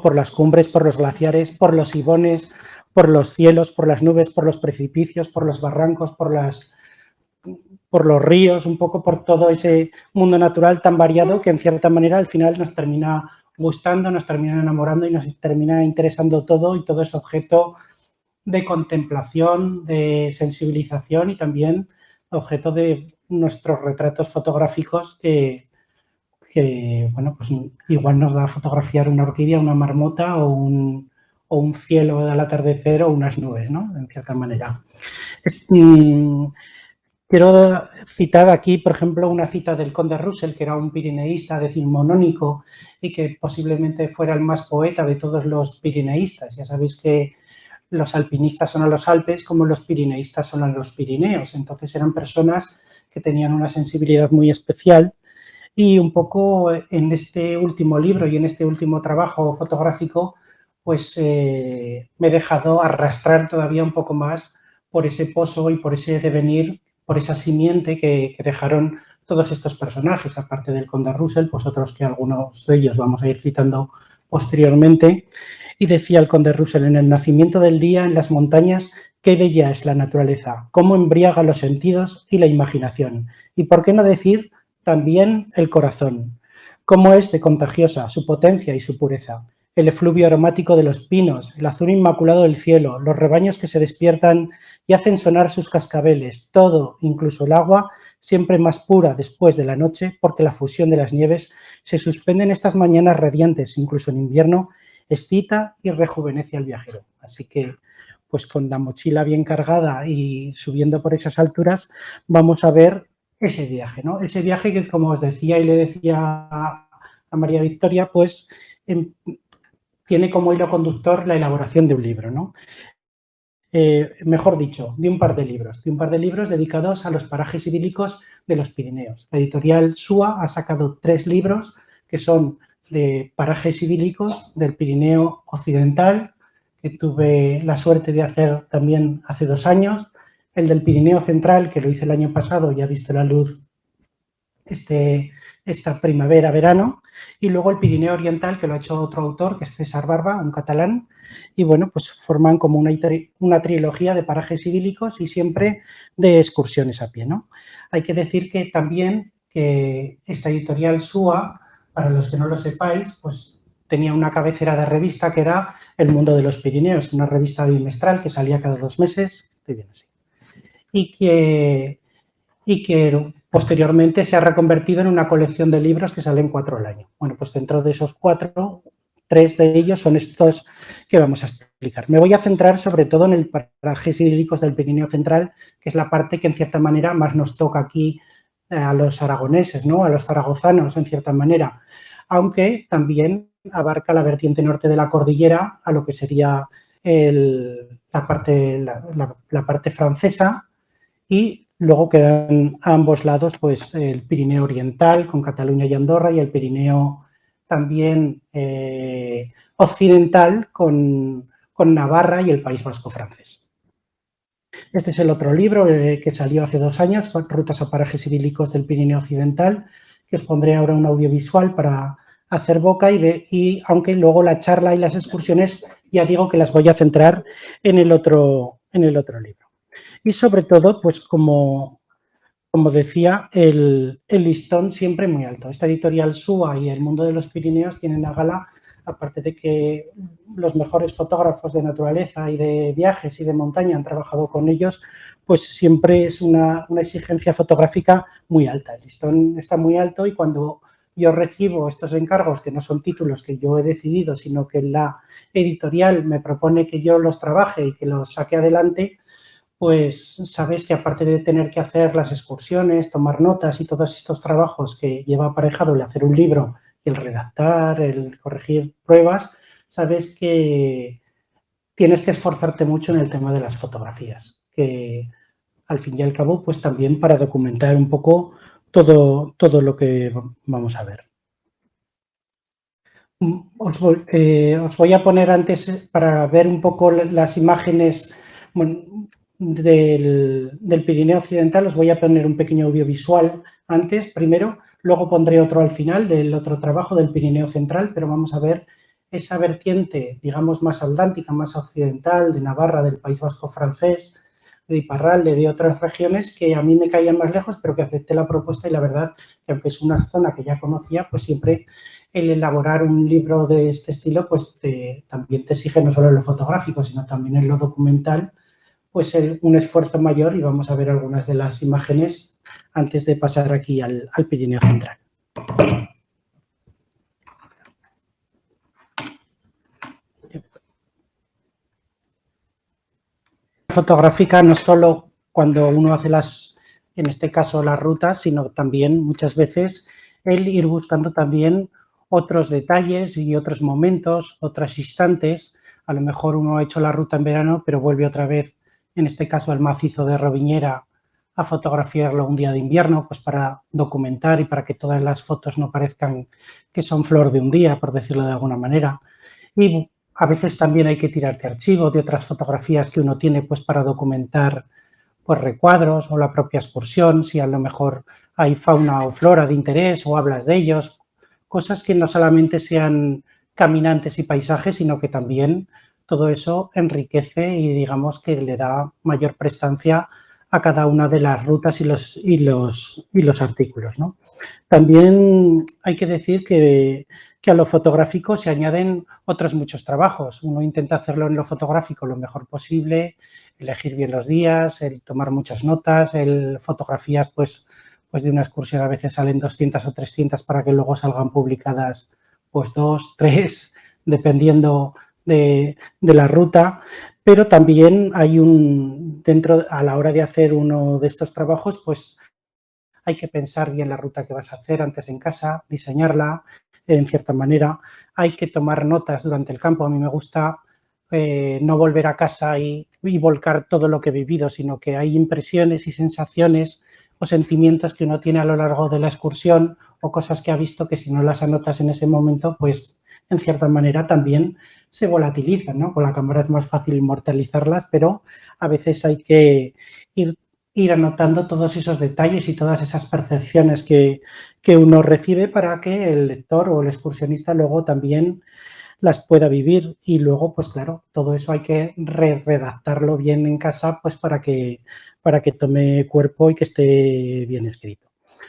por las cumbres, por los glaciares, por los ibones, por los cielos, por las nubes, por los precipicios, por los barrancos, por los ríos, un poco por todo ese mundo natural tan variado que en cierta manera al final nos termina gustando, nos termina enamorando y nos termina interesando todo, y todo es objeto de contemplación, de sensibilización y también objeto de nuestros retratos fotográficos que bueno, pues igual nos da fotografiar una orquídea, una marmota o un cielo al atardecer o unas nubes, ¿no? En cierta manera. Quiero citar aquí, por ejemplo, una cita del conde Russell, que era un pirineísta decimonónico y que posiblemente fuera el más poeta de todos los pirineístas. Ya sabéis que los alpinistas son a los Alpes como los pirineístas son a los Pirineos. Entonces eran personas que tenían una sensibilidad muy especial. Y un poco en este último libro y en este último trabajo fotográfico, pues me he dejado arrastrar todavía un poco más por ese pozo y por ese devenir, por esa simiente que dejaron todos estos personajes, aparte del conde Russell, pues otros que algunos de ellos vamos a ir citando posteriormente. Y decía el conde Russell: en el nacimiento del día, en las montañas, qué bella es la naturaleza, cómo embriaga los sentidos y la imaginación. Y por qué no decir también el corazón, cómo es de contagiosa su potencia y su pureza. El efluvio aromático de los pinos, el azul inmaculado del cielo, los rebaños que se despiertan y hacen sonar sus cascabeles, todo, incluso el agua, siempre más pura después de la noche, porque la fusión de las nieves se suspende en estas mañanas radiantes, incluso en invierno, excita y rejuvenece al viajero. Así que, pues con la mochila bien cargada y subiendo por esas alturas, vamos a ver ese viaje, ¿no? Ese viaje que, como os decía y le decía a María Victoria, pues tiene como hilo conductor la elaboración de un libro, ¿no? Mejor dicho, de un par de libros dedicados a los parajes idílicos de los Pirineos. La editorial SUA ha sacado 3 libros que son de parajes idílicos del Pirineo Occidental, que tuve la suerte de hacer también hace 2 años, el del Pirineo Central, que lo hice el año pasado y ha visto la luz esta primavera-verano, y luego el Pirineo Oriental, que lo ha hecho otro autor, que es César Barba, un catalán, y bueno, pues forman como una trilogía de parajes idílicos y siempre de excursiones a pie, ¿no? Hay que decir que también que esta editorial SUA, para los que no lo sepáis, pues tenía una cabecera de revista que era El Mundo de los Pirineos, una revista bimestral que salía cada 2 meses, estoy bien así, y que posteriormente se ha reconvertido en una colección de libros que salen 4 al año. Bueno, pues dentro de esos 4, 3 de ellos son estos que vamos a explicar. Me voy a centrar sobre todo en el parajes idílicos del Pirineo Central, que es la parte que en cierta manera más nos toca aquí a los aragoneses, ¿no? A los zaragozanos en cierta manera, aunque también abarca la vertiente norte de la cordillera, a lo que sería la parte francesa, y luego quedan a ambos lados pues el Pirineo Oriental con Cataluña y Andorra, y el Pirineo también occidental con Navarra y el País Vasco francés. Este es el otro libro que salió hace 2 años, Rutas a parajes idílicos del Pirineo Occidental, que os pondré ahora un audiovisual para hacer boca y aunque luego la charla y las excursiones ya digo que las voy a centrar en el otro libro. Y sobre todo, pues como decía, el listón siempre muy alto. Esta editorial SUA y El Mundo de los Pirineos tienen a gala, aparte de que los mejores fotógrafos de naturaleza y de viajes y de montaña han trabajado con ellos, pues siempre es una exigencia fotográfica muy alta. El listón está muy alto y cuando yo recibo estos encargos, que no son títulos que yo he decidido, sino que la editorial me propone que yo los trabaje y que los saque adelante, pues sabes que aparte de tener que hacer las excursiones, tomar notas y todos estos trabajos que lleva aparejado el hacer un libro, el redactar, el corregir pruebas, sabes que tienes que esforzarte mucho en el tema de las fotografías, que al fin y al cabo, pues también para documentar un poco todo lo que vamos a ver. Os voy a poner antes, para ver un poco las imágenes del Pirineo Occidental, os voy a poner un pequeño audiovisual antes, primero, luego pondré otro al final del otro trabajo del Pirineo Central, pero vamos a ver esa vertiente, digamos, más atlántica, más occidental, de Navarra, del País Vasco francés, de Iparralde, de otras regiones que a mí me caían más lejos, pero que acepté la propuesta y la verdad que aunque es una zona que ya conocía, pues siempre el elaborar un libro de este estilo, pues también te exige no solo en lo fotográfico, sino también en lo documental, pues un esfuerzo mayor y vamos a ver algunas de las imágenes antes de pasar aquí al Pirineo Central. Fotográfica no solo cuando uno hace en este caso las rutas, sino también muchas veces el ir buscando también otros detalles y otros momentos, otros instantes. A lo mejor uno ha hecho la ruta en verano, pero vuelve otra vez, en este caso al macizo de Roviñera, a fotografiarlo un día de invierno, pues para documentar y para que todas las fotos no parezcan que son flor de un día, por decirlo de alguna manera. Y a veces también hay que tirar de archivo, de otras fotografías que uno tiene pues para documentar pues recuadros o la propia excursión, si a lo mejor hay fauna o flora de interés o hablas de ellos, cosas que no solamente sean caminantes y paisajes, sino que también todo eso enriquece y digamos que le da mayor prestancia a cada una de las rutas y los artículos, ¿no? También hay que decir que a lo fotográfico se añaden otros muchos trabajos. Uno intenta hacerlo en lo fotográfico lo mejor posible, elegir bien los días, el tomar muchas notas, fotografías pues de una excursión a veces salen 200 o 300 para que luego salgan publicadas pues 2, 3, dependiendo de la ruta, pero también hay a la hora de hacer uno de estos trabajos, pues hay que pensar bien la ruta que vas a hacer antes en casa, diseñarla en cierta manera. Hay que tomar notas durante el campo. A mí me gusta no volver a casa y volcar todo lo que he vivido, sino que hay impresiones y sensaciones o sentimientos que uno tiene a lo largo de la excursión o cosas que ha visto que si no las anotas en ese momento, pues en cierta manera también se volatilizan, ¿no? Con la cámara es más fácil inmortalizarlas, pero a veces hay que ir anotando todos esos detalles y todas esas percepciones que uno recibe para que el lector o el excursionista luego también las pueda vivir y luego, pues claro, todo eso hay que redactarlo bien en casa pues para que tome cuerpo y que esté bien escrito.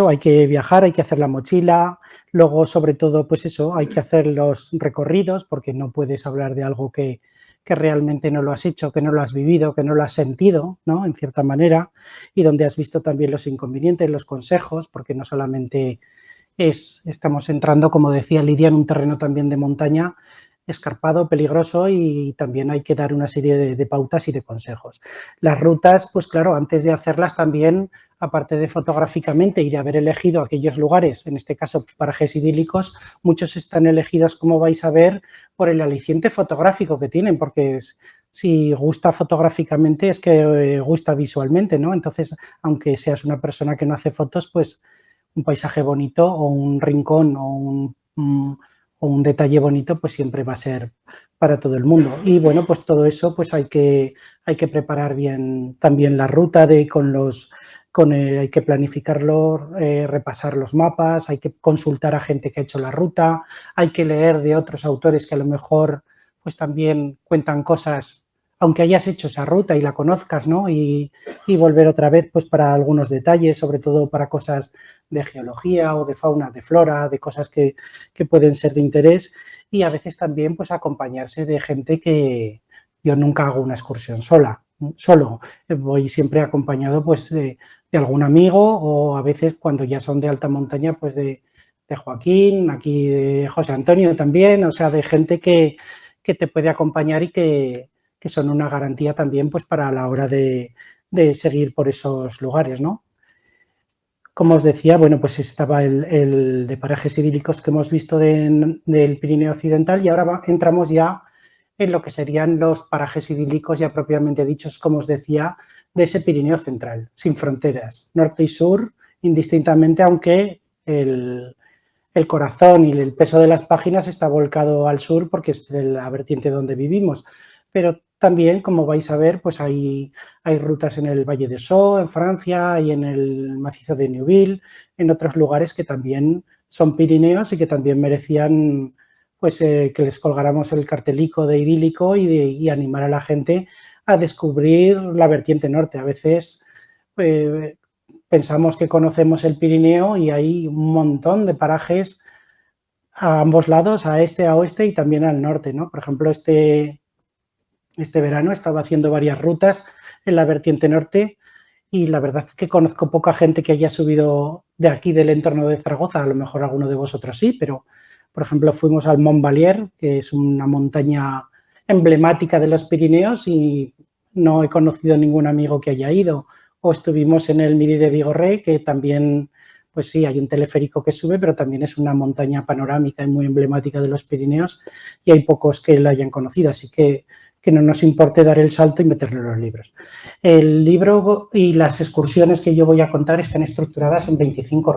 Hay que viajar, hay que hacer la mochila, luego sobre todo pues eso, hay que hacer los recorridos porque no puedes hablar de algo que realmente no lo has hecho, que no lo has vivido, que no lo has sentido, ¿no? En cierta manera, y donde has visto también los inconvenientes, los consejos, porque no solamente estamos entrando, como decía Lidia, en un terreno también de montaña escarpado, peligroso y también hay que dar una serie de pautas y de consejos. Las rutas, pues claro, antes de hacerlas también, aparte de fotográficamente y de haber elegido aquellos lugares, en este caso parajes idílicos, muchos están elegidos, como vais a ver, por el aliciente fotográfico que tienen, porque si gusta fotográficamente es que gusta visualmente, ¿no? Entonces, aunque seas una persona que no hace fotos, pues un paisaje bonito o un rincón o un detalle bonito, pues siempre va a ser para todo el mundo. Y bueno, pues todo eso pues hay que preparar bien también la ruta hay que planificarlo, repasar los mapas, hay que consultar a gente que ha hecho la ruta, hay que leer de otros autores que a lo mejor pues también cuentan cosas, aunque hayas hecho esa ruta y la conozcas, ¿no? Y volver otra vez pues para algunos detalles, sobre todo para cosas de geología o de fauna, de flora, de cosas que pueden ser de interés y a veces también pues acompañarse de gente que yo nunca hago una excursión solo, voy siempre acompañado pues de algún amigo o a veces cuando ya son de alta montaña pues de Joaquín, aquí de José Antonio también, o sea, de gente que te puede acompañar y que son una garantía también pues para la hora de seguir por esos lugares, ¿no? Como os decía, bueno, pues estaba el de parajes idílicos que hemos visto del Pirineo Occidental y ahora entramos ya en lo que serían los parajes idílicos ya propiamente dichos, como os decía, de ese Pirineo Central, sin fronteras, norte y sur, indistintamente, aunque el corazón y el peso de las páginas está volcado al sur porque es la vertiente donde vivimos, pero también, como vais a ver, pues hay rutas en el Valle de Sceaux, en Francia, y en el macizo de Neuville, en otros lugares que también son Pirineos y que también merecían pues que les colgáramos el cartelico de idílico y animar a la gente a descubrir la vertiente norte. A veces pensamos que conocemos el Pirineo y hay un montón de parajes a ambos lados, a este, a oeste y también al norte, ¿no? Por ejemplo, este verano he estado haciendo varias rutas en la vertiente norte y la verdad es que conozco poca gente que haya subido de aquí, del entorno de Zaragoza. A lo mejor alguno de vosotros sí, pero, por ejemplo, fuimos al Mont Valier, que es una montaña emblemática de los Pirineos y no he conocido ningún amigo que haya ido. O estuvimos en el Midi de Bigorre, que también, pues sí, hay un teleférico que sube, pero también es una montaña panorámica y muy emblemática de los Pirineos y hay pocos que la hayan conocido, así que no nos importe dar el salto y meterlo en los libros. El libro y las excursiones que yo voy a contar están estructuradas en 25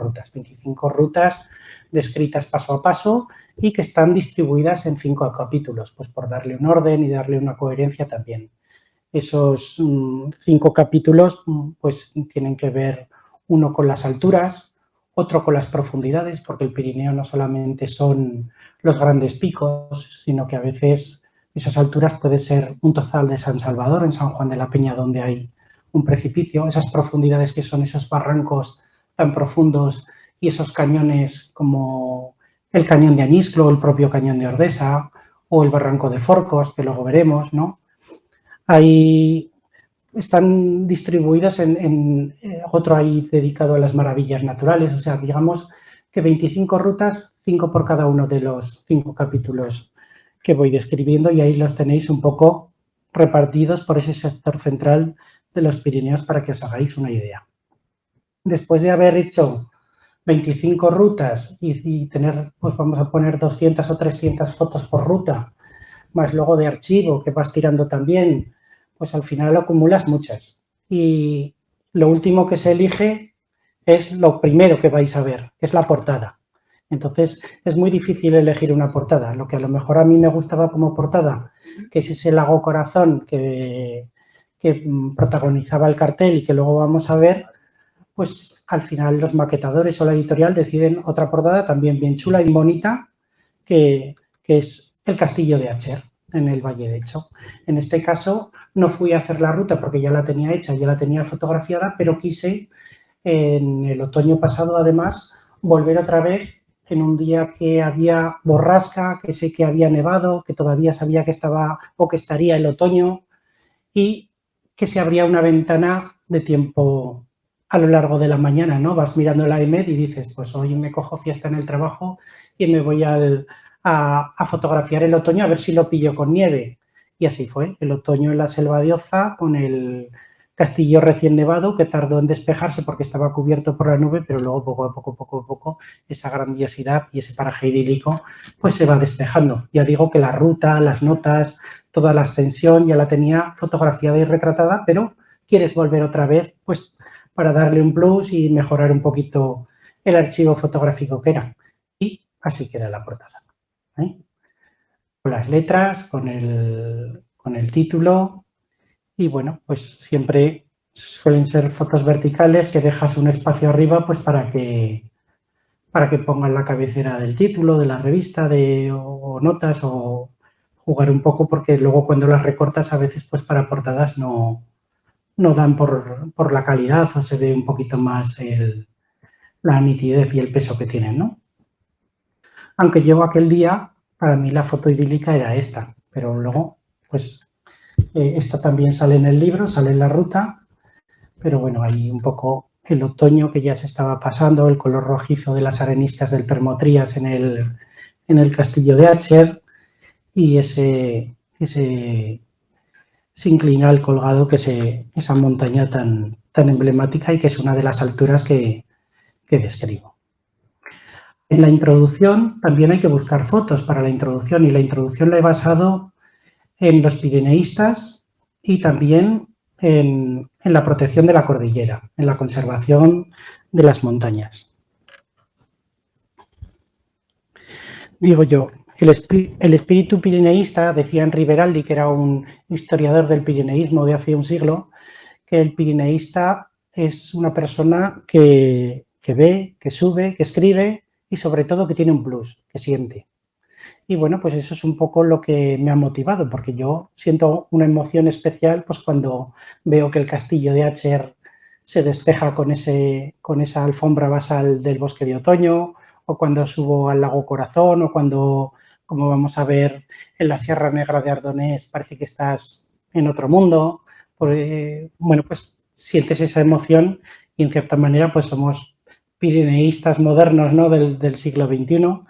rutas descritas paso a paso y que están distribuidas en 5 capítulos, pues por darle un orden y darle una coherencia también. Esos 5 capítulos pues tienen que ver uno con las alturas, otro con las profundidades, porque el Pirineo no solamente son los grandes picos, sino que a veces esas alturas puede ser un Tozal de San Salvador, en San Juan de la Peña, donde hay un precipicio, esas profundidades que son esos barrancos tan profundos y esos cañones como el cañón de Añisclo, el propio cañón de Ordesa o el barranco de Forcos, que luego veremos, ¿no? Ahí están distribuidas en otro ahí dedicado a las maravillas naturales, o sea, digamos que 25 rutas, 5 por cada uno de los 5 capítulos que voy describiendo y ahí los tenéis un poco repartidos por ese sector central de los Pirineos para que os hagáis una idea. Después de haber hecho 25 rutas y tener, pues vamos a poner 200 o 300 fotos por ruta, más luego de archivo que vas tirando también, pues al final acumulas muchas. Y lo último que se elige es lo primero que vais a ver, que es la portada. Entonces, es muy difícil elegir una portada. Lo que a lo mejor a mí me gustaba como portada, que es ese lago corazón que protagonizaba el cartel y que luego vamos a ver, pues al final los maquetadores o la editorial deciden otra portada también bien chula y bonita, que es el castillo de Acher, en el Valle de Hecho. En este caso, no fui a hacer la ruta porque ya la tenía hecha, ya la tenía fotografiada, pero quise, en el otoño pasado, además, volver otra vez en un día que había borrasca, que sé que había nevado, que todavía sabía que estaba o que estaría el otoño y que se abría una ventana de tiempo a lo largo de la mañana, ¿no? Vas mirando la EMED y dices, pues hoy me cojo fiesta en el trabajo y me voy a fotografiar el otoño a ver si lo pillo con nieve. Y así fue, el otoño en la Selva de Oza con el castillo recién nevado que tardó en despejarse porque estaba cubierto por la nube, pero luego poco a poco, esa grandiosidad y ese paraje idílico pues se va despejando. Ya digo que la ruta, las notas, toda la ascensión ya la tenía fotografiada y retratada, pero quieres volver otra vez pues para darle un plus y mejorar un poquito el archivo fotográfico que era. Y así queda la portada. Con las letras, con el título y bueno, pues siempre suelen ser fotos verticales que dejas un espacio arriba pues para que pongan la cabecera del título, de la revista, o notas o jugar un poco porque luego cuando las recortas a veces pues para portadas no dan por la calidad o se ve un poquito más la nitidez y el peso que tienen, ¿no? Aunque yo aquel día, para mí la foto idílica era esta, pero luego, pues, esta también sale en el libro, sale en la ruta, pero bueno, ahí un poco el otoño que ya se estaba pasando, el color rojizo de las areniscas del Permotrías en el castillo de Acher y ese sinclinal colgado, que es esa montaña tan emblemática y que es una de las alturas que describo. En la introducción también hay que buscar fotos para la introducción y la introducción la he basado en los pirineístas y también en la protección de la cordillera, en la conservación de las montañas. Digo yo, el espíritu pirineísta, decía Henri Beraldi, que era un historiador del pirineísmo de hace un siglo, que el pirineísta es una persona que ve, que sube, que escribe y sobre todo que tiene un plus, que siente. Y bueno, pues eso es un poco lo que me ha motivado, porque yo siento una emoción especial pues cuando veo que el castillo de Acher se despeja con esa alfombra basal del bosque de otoño, o cuando subo al lago Corazón, o cuando, como vamos a ver en la Sierra Negra de Ardonés, parece que estás en otro mundo. Bueno, pues sientes esa emoción y en cierta manera pues somos pirineístas modernos, ¿no? del siglo XXI.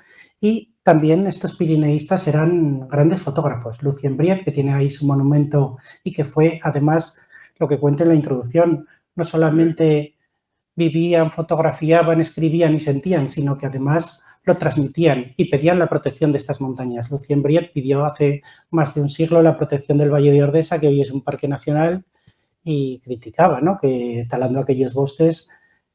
Y también estos pirineístas eran grandes fotógrafos. Lucien Briet, que tiene ahí su monumento y que fue, además, lo que cuenta en la introducción, no solamente vivían, fotografiaban, escribían y sentían, sino que además lo transmitían y pedían la protección de estas montañas. Lucien Briet pidió hace más de un siglo la protección del Valle de Ordesa, que hoy es un parque nacional, y criticaba, ¿no?, que talando aquellos bosques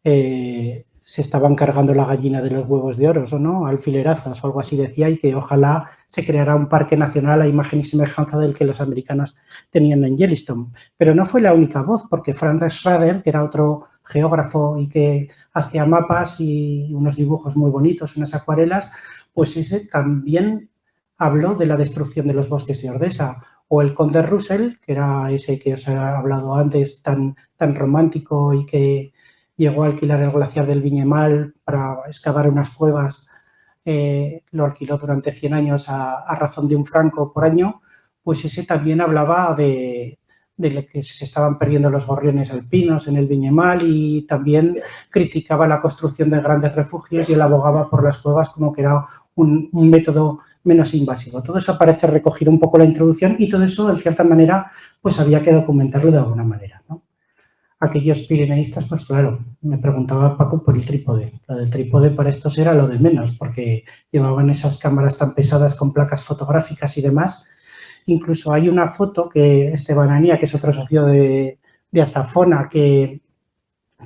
se estaban cargando la gallina de los huevos de oro, ¿o no?, alfilerazos o algo así decía, y que ojalá se creara un parque nacional a imagen y semejanza del que los americanos tenían en Yellowstone. Pero no fue la única voz, porque Frank Schrader, que era otro geógrafo y que hacía mapas y unos dibujos muy bonitos, unas acuarelas, pues ese también habló de la destrucción de los bosques de Ordesa. O el conde Russell, que era ese que os he hablado antes, tan romántico y que llegó a alquilar el glaciar del Viñemal para excavar unas cuevas, lo alquiló durante 100 años a razón de £1 por año, pues ese también hablaba de que se estaban perdiendo los gorriones alpinos en el Viñemal y también criticaba la construcción de grandes refugios y él abogaba por las cuevas como que era un método menos invasivo. Todo eso aparece recogido un poco en la introducción y todo eso, en cierta manera, pues había que documentarlo de alguna manera, ¿no? Aquellos pirineístas, pues claro, me preguntaba Paco por el trípode. Lo del trípode para estos era lo de menos, porque llevaban esas cámaras tan pesadas con placas fotográficas y demás. Incluso hay una foto que Esteban Anía, que es otro socio de Asafona, que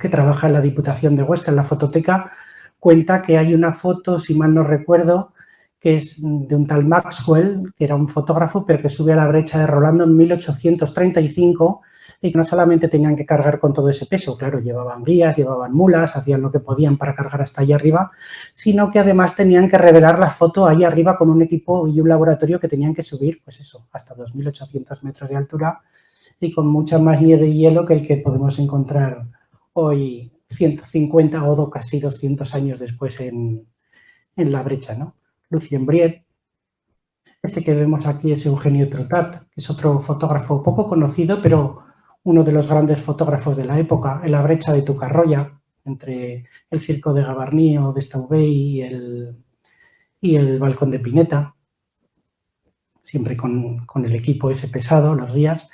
trabaja en la Diputación de Huesca, en la fototeca, cuenta que hay una foto, si mal no recuerdo, que es de un tal Maxwell, que era un fotógrafo, pero que sube a la brecha de Rolando en 1835 y que no solamente tenían que cargar con todo ese peso, claro, llevaban guías, llevaban mulas, hacían lo que podían para cargar hasta allá arriba, sino que además tenían que revelar la foto ahí arriba con un equipo y un laboratorio que tenían que subir, pues eso, hasta 2.800 metros de altura y con mucha más nieve y hielo que el que podemos encontrar hoy 150 o casi 200 años después en la brecha, ¿no? Lucien Briet. Este que vemos aquí es Eugenio Trotat, que es otro fotógrafo poco conocido, pero uno de los grandes fotógrafos de la época, en la brecha de Tucarroya, entre el circo de Gavarní o de Staubey y el balcón de Pineta, siempre con el equipo ese pesado, los guías.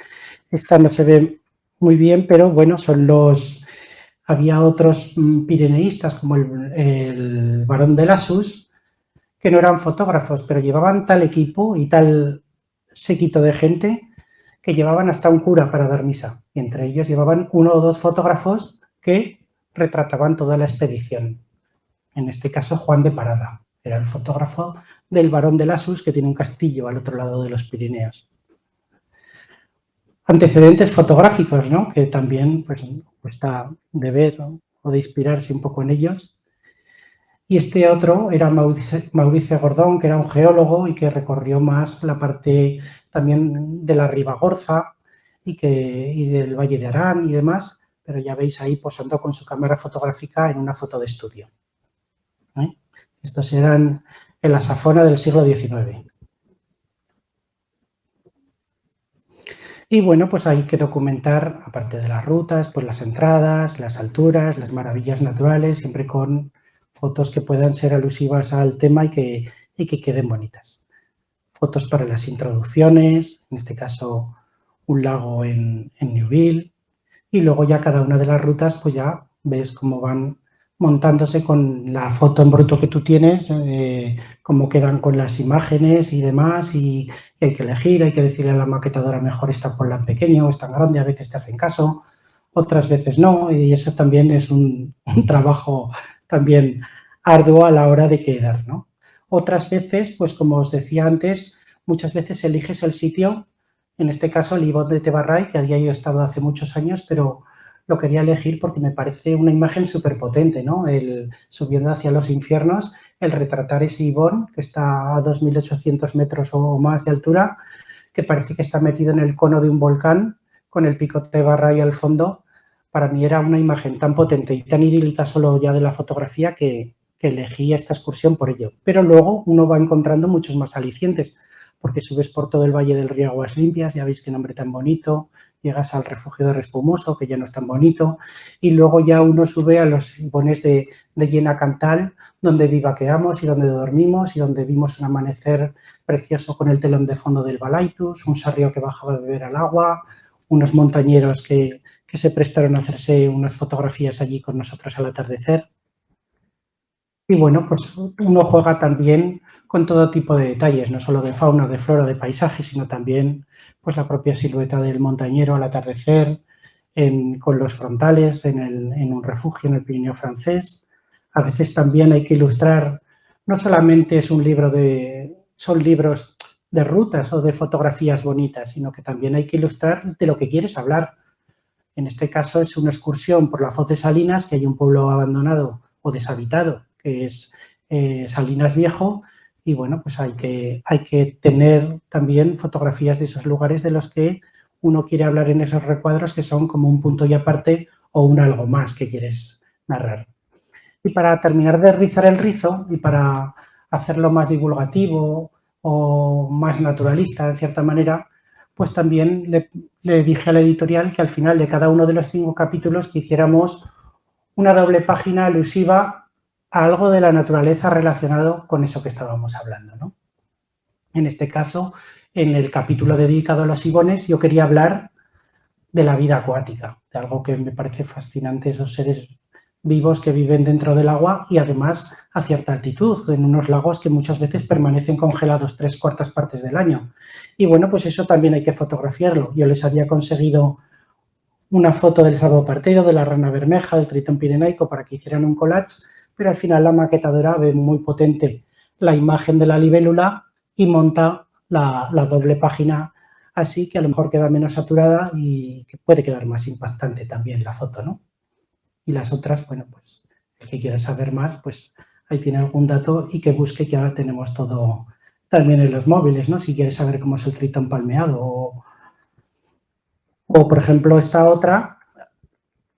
Esta no se ve muy bien, pero bueno, son los... Había otros pirineístas como el Barón de Lassus, que no eran fotógrafos, pero llevaban tal equipo y tal séquito de gente que llevaban hasta un cura para dar misa. Y entre ellos llevaban 1 o 2 fotógrafos que retrataban toda la expedición. En este caso, Juan de Parada era el fotógrafo del Barón de Lassus, que tiene un castillo al otro lado de los Pirineos. Antecedentes fotográficos, ¿no?, que también pues, cuesta de ver, ¿no?, o de inspirarse un poco en ellos. Y este otro era Mauricio Gordón, que era un geólogo y que recorrió más la parte también de la Ribagorza y del Valle de Arán y demás, pero ya veis ahí posando con su cámara fotográfica en una foto de estudio. Estos eran en la Asafona del siglo XIX. Y bueno, pues hay que documentar, aparte de las rutas, pues las entradas, las alturas, las maravillas naturales, siempre con fotos que puedan ser alusivas al tema y que queden bonitas. Fotos para las introducciones, en este caso un lago en Newville, y luego ya cada una de las rutas pues ya ves cómo van montándose con la foto en bruto que tú tienes, cómo quedan con las imágenes y demás, y hay que elegir, hay que decirle a la maquetadora mejor esta ponla en pequeño o es tan grande, a veces te hacen caso, otras veces no, y eso también es un trabajo también arduo a la hora de quedar, ¿no? Otras veces, pues como os decía antes, muchas veces eliges el sitio, en este caso el Ibot de Tebarray, que había yo estado hace muchos años, pero lo quería elegir porque me parece una imagen súper potente, ¿no? El subiendo hacia los infiernos, el retratar ese ibón que está a 2.800 metros o más de altura, que parece que está metido en el cono de un volcán, con el picote de barra ahí al fondo. Para mí era una imagen tan potente y tan idílica solo ya de la fotografía que elegí esta excursión por ello. Pero luego uno va encontrando muchos más alicientes, porque subes por todo el Valle del Río Aguas Limpias, ya veis qué nombre tan bonito, llegas al refugio de Respumoso, que ya no es tan bonito, y luego ya uno sube a los ibones de Llena Cantal, donde vivaqueamos y donde dormimos y donde vimos un amanecer precioso con el telón de fondo del Balaitus, un sarrio que bajaba a beber al agua, unos montañeros que se prestaron a hacerse unas fotografías allí con nosotros al atardecer. Y bueno, pues uno juega también con todo tipo de detalles, no solo de fauna, de flora, de paisaje, sino también pues la propia silueta del montañero al atardecer, con los frontales en un refugio en el Pirineo francés. A veces también hay que ilustrar, no solamente es un libro son libros de rutas o de fotografías bonitas, sino que también hay que ilustrar de lo que quieres hablar. En este caso es una excursión por la Foz de Salinas, que hay un pueblo abandonado o deshabitado, que es Salinas Viejo, y bueno, pues hay que tener también fotografías de esos lugares de los que uno quiere hablar en esos recuadros, que son como un punto y aparte o un algo más que quieres narrar. Y para terminar de rizar el rizo y para hacerlo más divulgativo o más naturalista, de cierta manera, pues también le dije a la editorial que al final de cada uno de los 5 capítulos que hiciéramos una doble página alusiva a algo de la naturaleza relacionado con eso que estábamos hablando, ¿no? En este caso, en el capítulo dedicado a los ibones, yo quería hablar de la vida acuática, de algo que me parece fascinante, esos seres vivos que viven dentro del agua y además a cierta altitud, en unos lagos que muchas veces permanecen congelados 3/4 partes del año. Y bueno, pues eso también hay que fotografiarlo. Yo les había conseguido una foto del sabopartero, de la rana bermeja, del tritón pirenaico para que hicieran un collage, pero al final la maquetadora ve muy potente la imagen de la libélula y monta la doble página así, que a lo mejor queda menos saturada y que puede quedar más impactante también la foto, ¿no? Y las otras, bueno, pues el que quiera saber más, pues ahí tiene algún dato y que busque, que ahora tenemos todo también en los móviles, ¿no? Si quieres saber cómo es el tritón palmeado o por ejemplo, esta otra,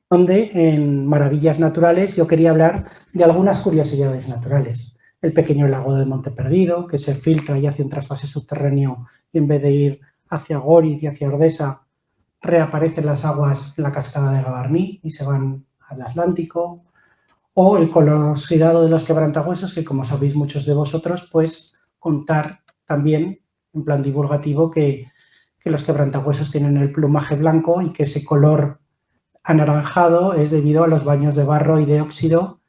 donde en Maravillas Naturales yo quería hablar de algunas curiosidades naturales. El pequeño lago de Monte Perdido, que se filtra y hace un trasvase subterráneo y en vez de ir hacia Góriz y hacia Ordesa, reaparecen las aguas en la cascada de Gavarní y se van al Atlántico. O el colorido de los quebrantahuesos, que como sabéis muchos de vosotros, pues contar también, en plan divulgativo, que los quebrantahuesos tienen el plumaje blanco y que ese color anaranjado es debido a los baños de barro y de óxido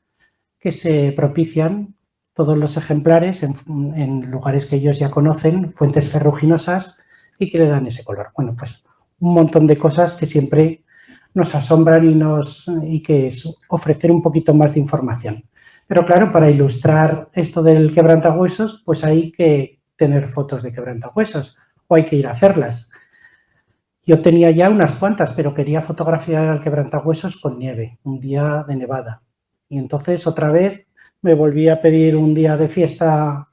que se propician todos los ejemplares en lugares que ellos ya conocen, fuentes ferruginosas, y que le dan ese color. Bueno, pues un montón de cosas que siempre nos asombran y que es ofrecer un poquito más de información. Pero claro, para ilustrar esto del quebrantahuesos, pues hay que tener fotos de quebrantahuesos o hay que ir a hacerlas. Yo tenía ya unas cuantas, pero quería fotografiar al quebrantahuesos con nieve, un día de nevada. Y entonces otra vez me volví a pedir un día de fiesta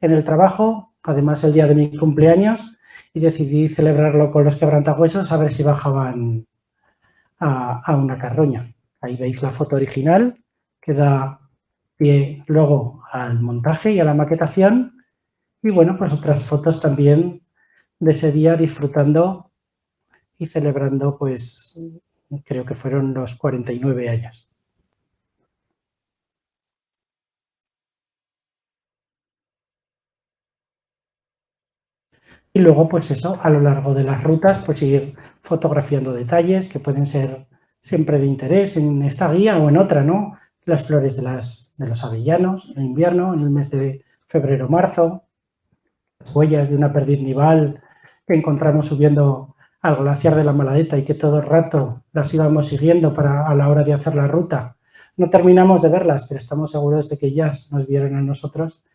en el trabajo, además el día de mi cumpleaños, y decidí celebrarlo con los quebrantahuesos a ver si bajaban a una carroña. Ahí veis la foto original que da pie luego al montaje y a la maquetación. Y bueno, pues otras fotos también de ese día disfrutando y celebrando, pues creo que fueron los 49 años. Y luego, pues eso, a lo largo de las rutas, pues ir fotografiando detalles que pueden ser siempre de interés en esta guía o en otra, ¿no? Las flores de los avellanos en invierno, en el mes de febrero-marzo, las huellas de una perdiz nival que encontramos subiendo al glaciar de la Maladeta y que todo el rato las íbamos siguiendo a la hora de hacer la ruta. No terminamos de verlas, pero estamos seguros de que ellas nos vieron a nosotros